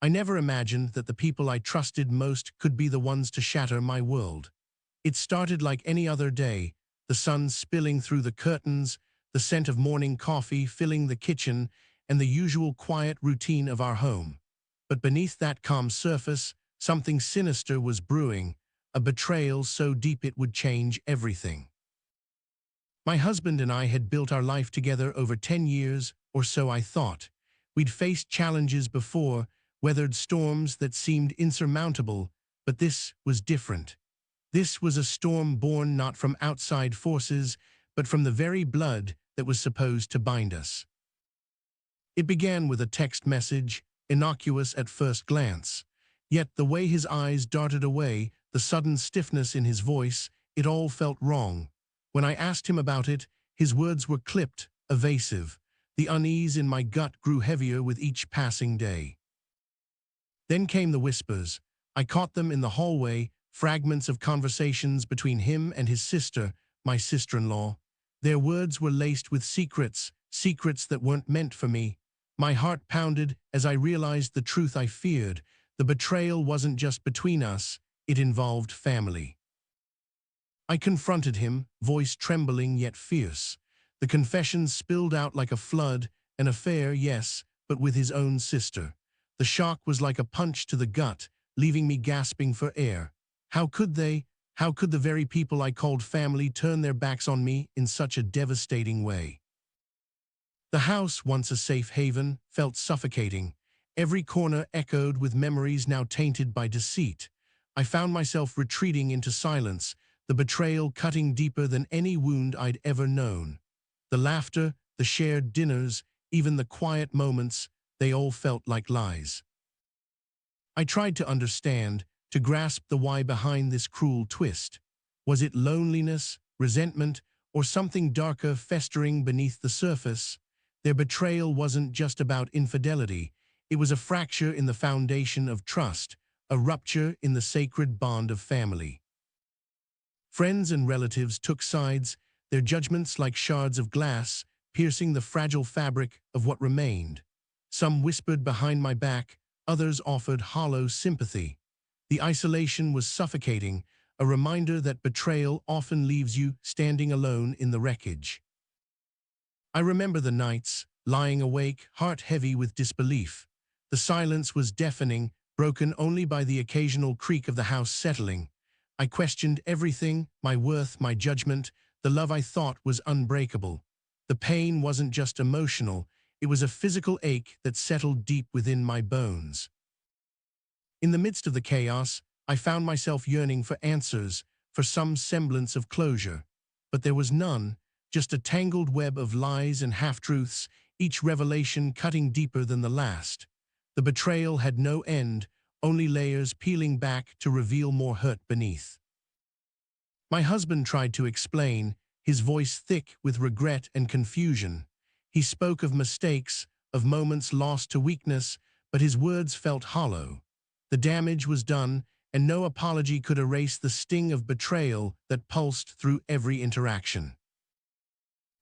I never imagined that the people I trusted most could be the ones to shatter my world. It started like any other day, the sun spilling through the curtains, the scent of morning coffee filling the kitchen, and the usual quiet routine of our home. But beneath that calm surface, something sinister was brewing, a betrayal so deep it would change everything. My husband and I had built our life together over 10 years, or so I thought. We'd faced challenges before, weathered storms that seemed insurmountable, but this was different. This was a storm born not from outside forces, but from the very blood that was supposed to bind us. It began with a text message, innocuous at first glance. Yet the way his eyes darted away, the sudden stiffness in his voice, it all felt wrong. When I asked him about it, his words were clipped, evasive. The unease in my gut grew heavier with each passing day. Then came the whispers. I caught them in the hallway, fragments of conversations between him and his sister, my sister-in-law. Their words were laced with secrets, secrets that weren't meant for me. My heart pounded as I realized the truth I feared. The betrayal wasn't just between us, it involved family. I confronted him, voice trembling yet fierce. The confessions spilled out like a flood, an affair, yes, but with his own sister. The shock was like a punch to the gut, leaving me gasping for air. How could they? How could the very people I called family turn their backs on me in such a devastating way? The house, once a safe haven, felt suffocating. Every corner echoed with memories now tainted by deceit. I found myself retreating into silence, the betrayal cutting deeper than any wound I'd ever known. The laughter, the shared dinners, even the quiet moments, they all felt like lies. I tried to understand, to grasp the why behind this cruel twist. Was it loneliness, resentment, or something darker festering beneath the surface? Their betrayal wasn't just about infidelity. It was a fracture in the foundation of trust, a rupture in the sacred bond of family. Friends and relatives took sides, their judgments like shards of glass, piercing the fragile fabric of what remained. Some whispered behind my back, others offered hollow sympathy. The isolation was suffocating, a reminder that betrayal often leaves you standing alone in the wreckage. I remember the nights, lying awake, heart heavy with disbelief. The silence was deafening, broken only by the occasional creak of the house settling. I questioned everything, my worth, my judgment, the love I thought was unbreakable. The pain wasn't just emotional, it was a physical ache that settled deep within my bones. In the midst of the chaos, I found myself yearning for answers, for some semblance of closure. But there was none, just a tangled web of lies and half-truths, each revelation cutting deeper than the last. The betrayal had no end, only layers peeling back to reveal more hurt beneath. My husband tried to explain, his voice thick with regret and confusion. He spoke of mistakes, of moments lost to weakness, but his words felt hollow. The damage was done, and no apology could erase the sting of betrayal that pulsed through every interaction.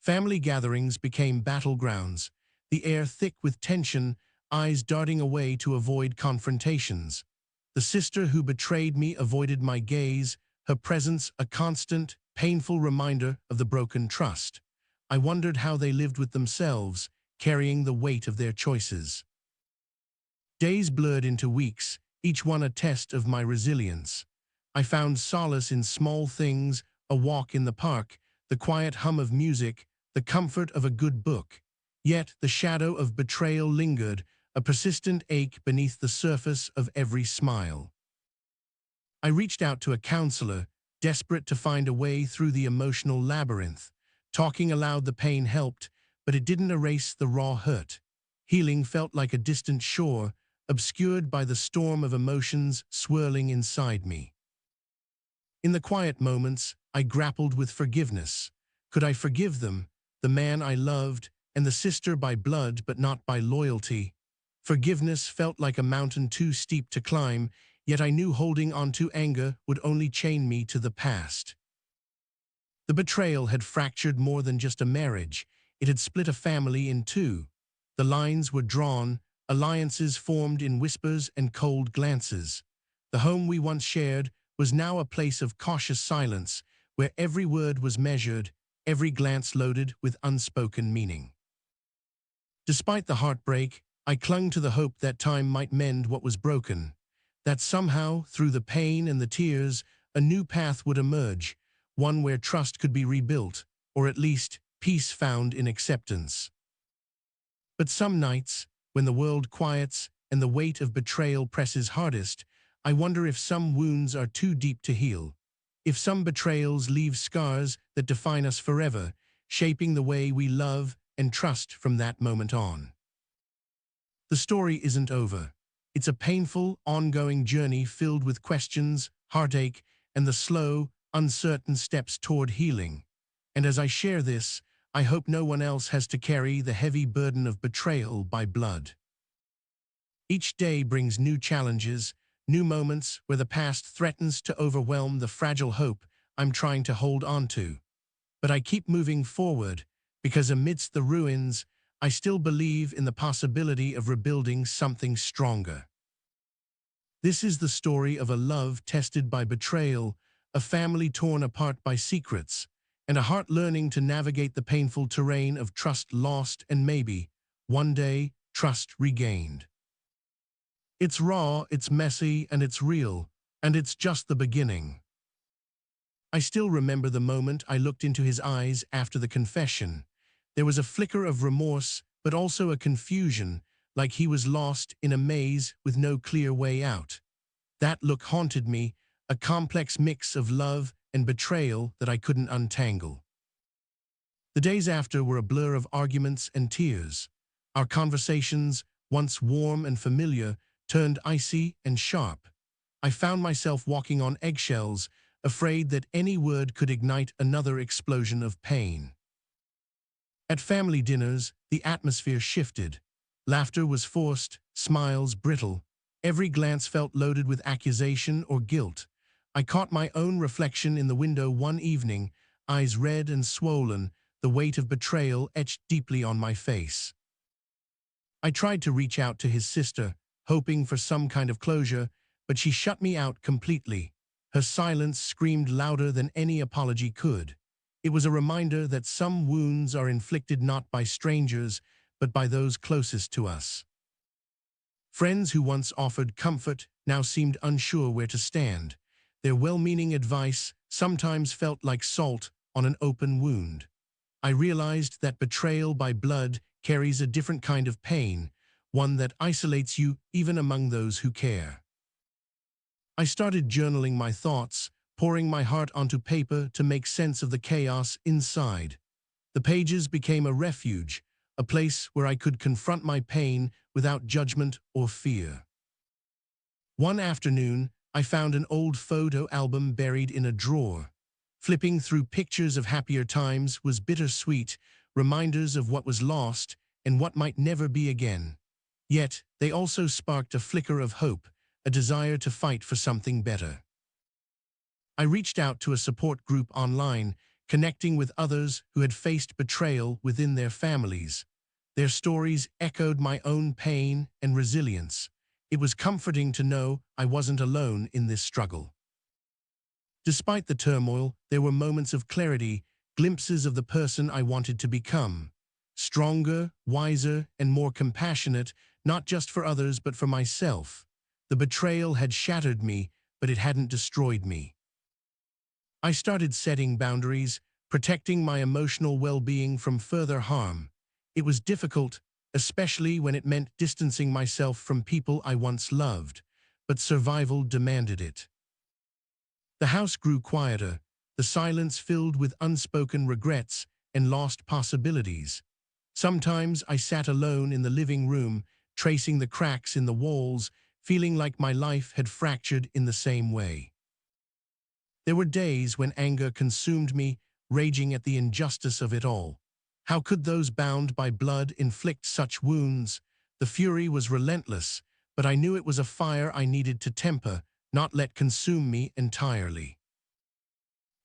Family gatherings became battlegrounds, the air thick with tension, eyes darting away to avoid confrontations. The sister who betrayed me avoided my gaze, her presence a constant, painful reminder of the broken trust. I wondered how they lived with themselves, carrying the weight of their choices. Days blurred into weeks, each one a test of my resilience. I found solace in small things, a walk in the park, the quiet hum of music, the comfort of a good book. Yet the shadow of betrayal lingered, a persistent ache beneath the surface of every smile. I reached out to a counselor, desperate to find a way through the emotional labyrinth. Talking aloud the pain helped, but it didn't erase the raw hurt. Healing felt like a distant shore, obscured by the storm of emotions swirling inside me. In the quiet moments, I grappled with forgiveness. Could I forgive them, the man I loved, and the sister by blood but not by loyalty? Forgiveness felt like a mountain too steep to climb, yet I knew holding on to anger would only chain me to the past. The betrayal had fractured more than just a marriage. It had split a family in two. The lines were drawn, Alliances formed in whispers and cold glances. The home we once shared was now a place of cautious silence, where every word was measured, every glance loaded with unspoken meaning. Despite the heartbreak, I clung to the hope that time might mend what was broken, that somehow, through the pain and the tears, a new path would emerge, one where trust could be rebuilt, or at least peace found in acceptance. But some nights, when the world quiets and the weight of betrayal presses hardest, I wonder if some wounds are too deep to heal, if some betrayals leave scars that define us forever, shaping the way we love and trust from that moment on. The story isn't over. It's a painful, ongoing journey filled with questions, heartache, and the slow, uncertain steps toward healing. And as I share this, I hope no one else has to carry the heavy burden of betrayal by blood. Each day brings new challenges, new moments where the past threatens to overwhelm the fragile hope I'm trying to hold on to. But I keep moving forward, because amidst the ruins, I still believe in the possibility of rebuilding something stronger. This is the story of a love tested by betrayal, a family torn apart by secrets, and a heart learning to navigate the painful terrain of trust lost and maybe, one day, trust regained. It's raw, it's messy, and it's real, and it's just the beginning. I still remember the moment I looked into his eyes after the confession. There was a flicker of remorse, but also a confusion, like he was lost in a maze with no clear way out. That look haunted me, a complex mix of love and betrayal that I couldn't untangle. The days after were a blur of arguments and tears. Our conversations, once warm and familiar, turned icy and sharp. I found myself walking on eggshells, afraid that any word could ignite another explosion of pain. At family dinners, the atmosphere shifted. Laughter was forced, smiles brittle. Every glance felt loaded with accusation or guilt. I caught my own reflection in the window one evening, eyes red and swollen, the weight of betrayal etched deeply on my face. I tried to reach out to his sister, hoping for some kind of closure, but she shut me out completely. Her silence screamed louder than any apology could. It was a reminder that some wounds are inflicted not by strangers, but by those closest to us. Friends who once offered comfort now seemed unsure where to stand. Their well-meaning advice sometimes felt like salt on an open wound. I realized that betrayal by blood carries a different kind of pain, one that isolates you even among those who care. I started journaling my thoughts, pouring my heart onto paper to make sense of the chaos inside. The pages became a refuge, a place where I could confront my pain without judgment or fear. One afternoon, I found an old photo album buried in a drawer. Flipping through pictures of happier times was bittersweet, reminders of what was lost and what might never be again. Yet, they also sparked a flicker of hope, a desire to fight for something better. I reached out to a support group online, connecting with others who had faced betrayal within their families. Their stories echoed my own pain and resilience. It was comforting to know I wasn't alone in this struggle. Despite the turmoil, there were moments of clarity, glimpses of the person I wanted to become. Stronger, wiser, and more compassionate, not just for others but for myself. The betrayal had shattered me, but it hadn't destroyed me. I started setting boundaries, protecting my emotional well-being from further harm. It was difficult, especially when it meant distancing myself from people I once loved, but survival demanded it. The house grew quieter, the silence filled with unspoken regrets and lost possibilities. Sometimes I sat alone in the living room, tracing the cracks in the walls, feeling like my life had fractured in the same way. There were days when anger consumed me, raging at the injustice of it all. How could those bound by blood inflict such wounds? The fury was relentless, but I knew it was a fire I needed to temper, not let consume me entirely.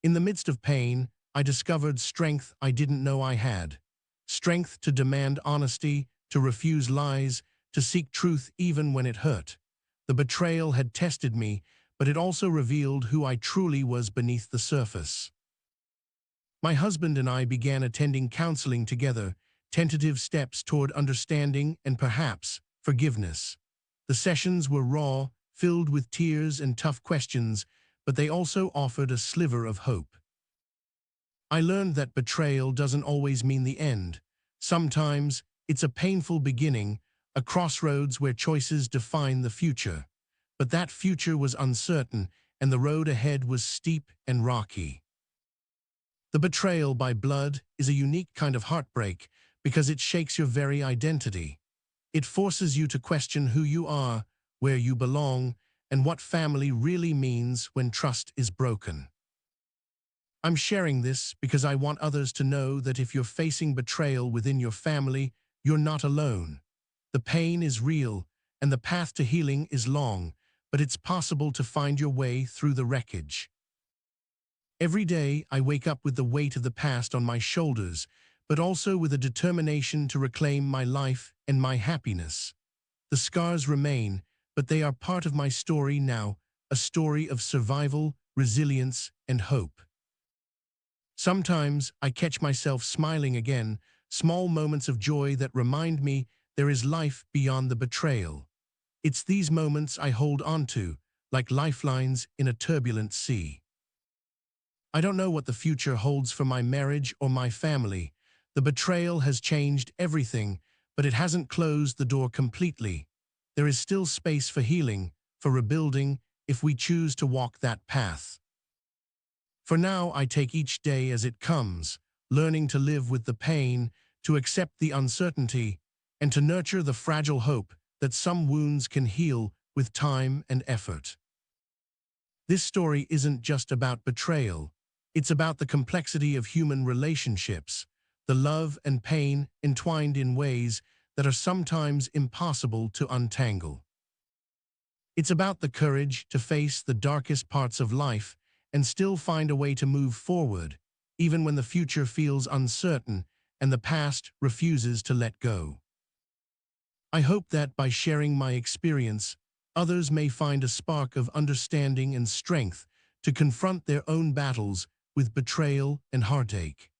In the midst of pain, I discovered strength I didn't know I had. Strength to demand honesty, to refuse lies, to seek truth even when it hurt. The betrayal had tested me, but it also revealed who I truly was beneath the surface. My husband and I began attending counseling together, tentative steps toward understanding and perhaps forgiveness. The sessions were raw, filled with tears and tough questions, but they also offered a sliver of hope. I learned that betrayal doesn't always mean the end. Sometimes it's a painful beginning, a crossroads where choices define the future. But that future was uncertain, and the road ahead was steep and rocky. The betrayal by blood is a unique kind of heartbreak because it shakes your very identity. It forces you to question who you are, where you belong, and what family really means when trust is broken. I'm sharing this because I want others to know that if you're facing betrayal within your family, you're not alone. The pain is real, and the path to healing is long, but it's possible to find your way through the wreckage. Every day, I wake up with the weight of the past on my shoulders, but also with a determination to reclaim my life and my happiness. The scars remain, but they are part of my story now, a story of survival, resilience, and hope. Sometimes I catch myself smiling again, small moments of joy that remind me there is life beyond the betrayal. It's these moments I hold on to, like lifelines in a turbulent sea. I don't know what the future holds for my marriage or my family. The betrayal has changed everything, but it hasn't closed the door completely. There is still space for healing, for rebuilding, if we choose to walk that path. For now, I take each day as it comes, learning to live with the pain, to accept the uncertainty, and to nurture the fragile hope that some wounds can heal with time and effort. This story isn't just about betrayal. It's about the complexity of human relationships, the love and pain entwined in ways that are sometimes impossible to untangle. It's about the courage to face the darkest parts of life and still find a way to move forward, even when the future feels uncertain and the past refuses to let go. I hope that by sharing my experience, others may find a spark of understanding and strength to confront their own battles with betrayal and heartache.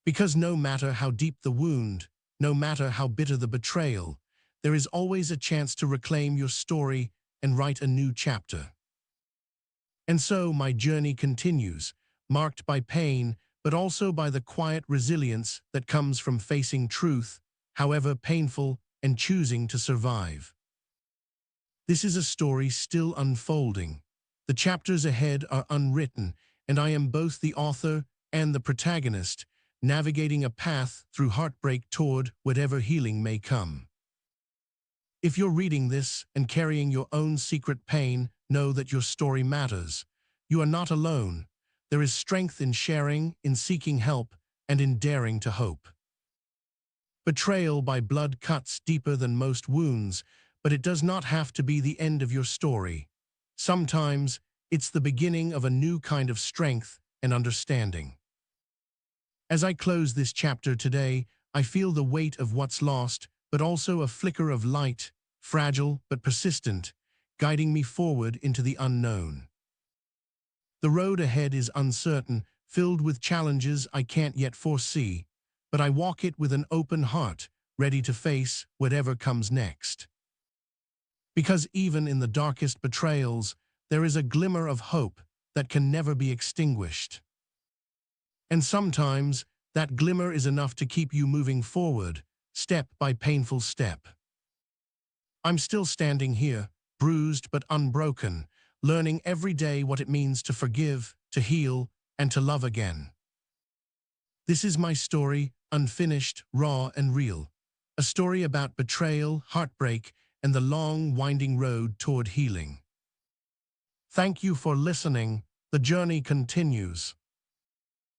Because no matter how deep the wound, no matter how bitter the betrayal, there is always a chance to reclaim your story and write a new chapter. And so my journey continues, marked by pain, but also by the quiet resilience that comes from facing truth, however painful, and choosing to survive. This is a story still unfolding. The chapters ahead are unwritten, and I am both the author and the protagonist, navigating a path through heartbreak toward whatever healing may come. If you're reading this and carrying your own secret pain, know that your story matters. You are not alone. There is strength in sharing, in seeking help, and in daring to hope. Betrayal by blood cuts deeper than most wounds, but it does not have to be the end of your story. Sometimes, it's the beginning of a new kind of strength and understanding. As I close this chapter today, I feel the weight of what's lost, but also a flicker of light, fragile but persistent, guiding me forward into the unknown. The road ahead is uncertain, filled with challenges I can't yet foresee, but I walk it with an open heart, ready to face whatever comes next. Because even in the darkest betrayals, there is a glimmer of hope that can never be extinguished. And sometimes, that glimmer is enough to keep you moving forward, step by painful step. I'm still standing here, bruised but unbroken, learning every day what it means to forgive, to heal, and to love again. This is my story, unfinished, raw, and real. A story about betrayal, heartbreak, and the long, winding road toward healing. Thank you for listening. The journey continues.